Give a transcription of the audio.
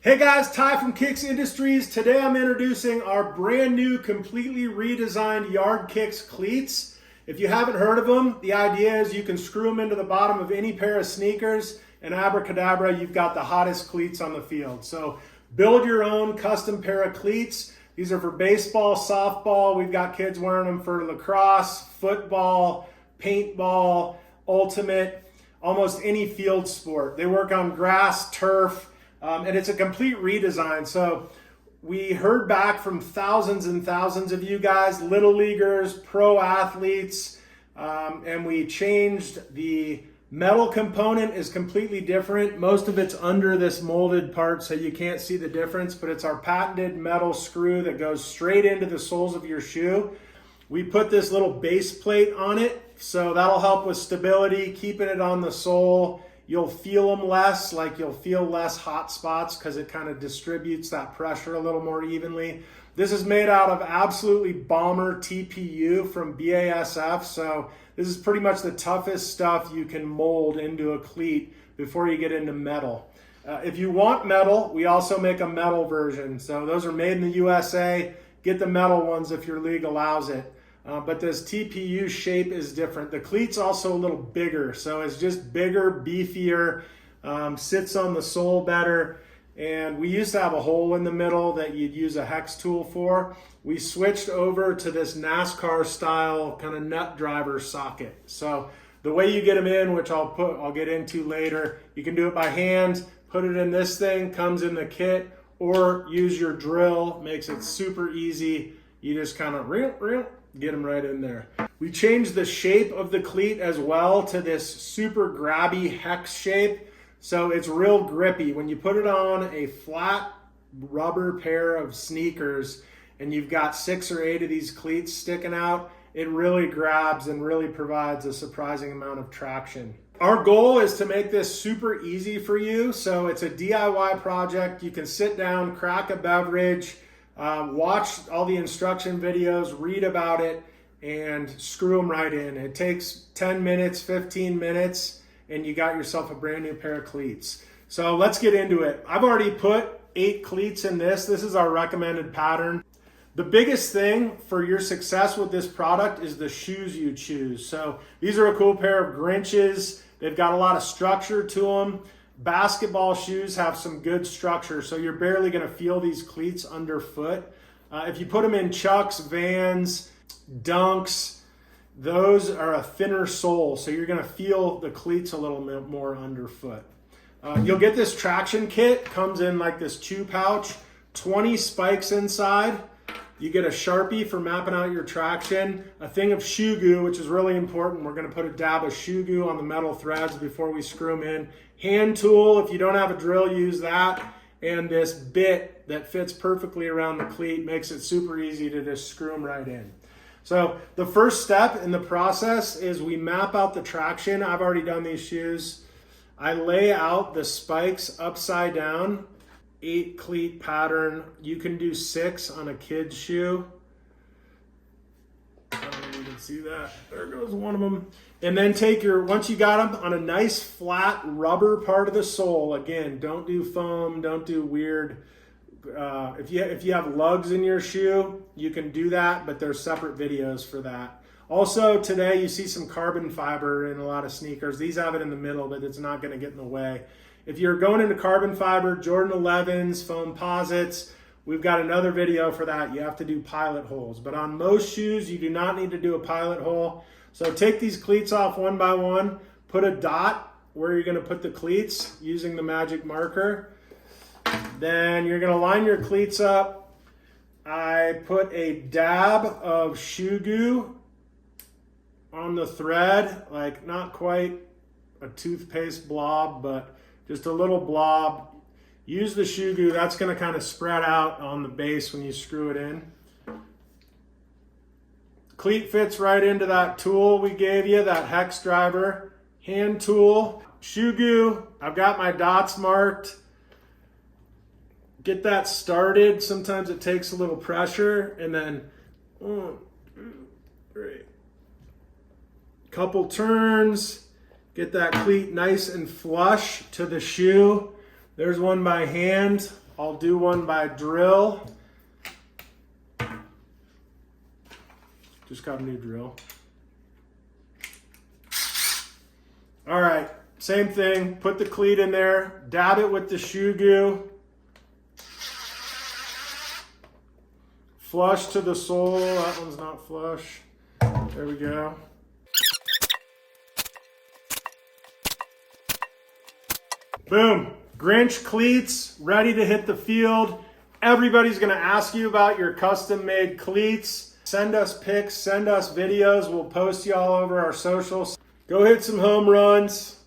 Hey guys, Ty from Kicks Industries. Today I'm introducing our brand new, completely redesigned Yardkicks cleats. If you haven't heard of them, the idea is you can screw them into the bottom of any pair of sneakers and abracadabra, you've got the hottest cleats on the field. So build your own custom pair of cleats. These are for baseball, softball. We've got kids wearing them for lacrosse, football, paintball, ultimate, almost any field sport. They work on grass, turf, and it's a complete redesign. So we heard back from thousands and thousands of you guys, little leaguers, pro athletes, and we changed the metal component is completely different. Most of it's under this molded part, so you can't see the difference, but it's our patented metal screw that goes straight into the soles of your shoe. We put this little base plate on it, so that'll help with stability, keeping it on the sole. You'll feel them less, like you'll feel less hot spots because it kind of distributes that pressure a little more evenly. This is made out of absolutely bomber TPU from BASF, so this is pretty much the toughest stuff you can mold into a cleat before you get into metal. If you want metal, we also make a metal version. So those are made in the USA. Get the metal ones if your league allows it. But this TPU shape is different. The cleat's also a little bigger, so it's just bigger, beefier, sits on the sole better. And we used to have a hole in the middle that you'd use a hex tool for. We switched over to this NASCAR style kind of nut driver socket. So the way you get them in, which I'll get into later, you can do it by hand, put it in this thing, comes in the kit, or use your drill, makes it super easy. You just kind of get them right in there. We changed the shape of the cleat as well to this super grabby hex shape. So it's real grippy. When you put it on a flat rubber pair of sneakers and you've got 6 or 8 of these cleats sticking out, it really grabs and really provides a surprising amount of traction. Our goal is to make this super easy for you. So it's a DIY project. You can sit down, crack a beverage, watch all the instruction videos, read about it, and screw them right in. It takes 10 minutes, 15 minutes, and you got yourself a brand new pair of cleats. So let's get into it. I've already put 8 cleats in this. This is our recommended pattern. The biggest thing for your success with this product is the shoes you choose. So these are a cool pair of Grinches. They've got a lot of structure to them. Basketball shoes have some good structure, so you're barely gonna feel these cleats underfoot. If you put them in Chucks, Vans, Dunks, those are a thinner sole, so you're gonna feel the cleats a little bit more underfoot. You'll get this traction kit, comes in like this chew pouch, 20 spikes inside. You get a Sharpie for mapping out your traction, a thing of shoe goo, which is really important. We're gonna put a dab of shoe goo on the metal threads before we screw them in. Hand tool, if you don't have a drill, use that. And this bit that fits perfectly around the cleat makes it super easy to just screw them right in. So the first step in the process is we map out the traction. I've already done these shoes. I lay out the spikes upside down, 8 cleat pattern. You can do 6 on a kid's shoe. I don't know if you can see that. There goes one of them. And then once you got them on a nice flat rubber part of the sole, again, don't do foam, don't do weird. If you have lugs in your shoe, you can do that, but there's separate videos for that. Also today you see some carbon fiber in a lot of sneakers. These have it in the middle, but it's not going to get in the way. If you're going into carbon fiber, Jordan 11s, foam posits, we've got another video for that. You have to do pilot holes, but on most shoes you do not need to do a pilot hole. So take these cleats off one by one, put a dot where you're going to put the cleats using the magic marker. Then you're going to line your cleats up. I put a dab of shoe goo on the thread, like not quite a toothpaste blob, but just a little blob. Use the shoe goo. That's going to kind of spread out on the base when you screw it in. Cleat fits right into that tool we gave you, that hex driver. Hand tool, shoe goo. I've got my dots marked. Get that started. Sometimes it takes a little pressure, and then 1, 2, 3. Couple turns. Get that cleat nice and flush to the shoe. There's one by hand. I'll do one by drill. Just got a new drill. All right, same thing. Put the cleat in there, dab it with the shoe goo. Flush to the sole. That one's not flush. There we go. Boom. Grinch cleats ready to hit the field. Everybody's going to ask you about your custom made cleats. Send us pics, send us videos. We'll post you all over our socials. Go hit some home runs.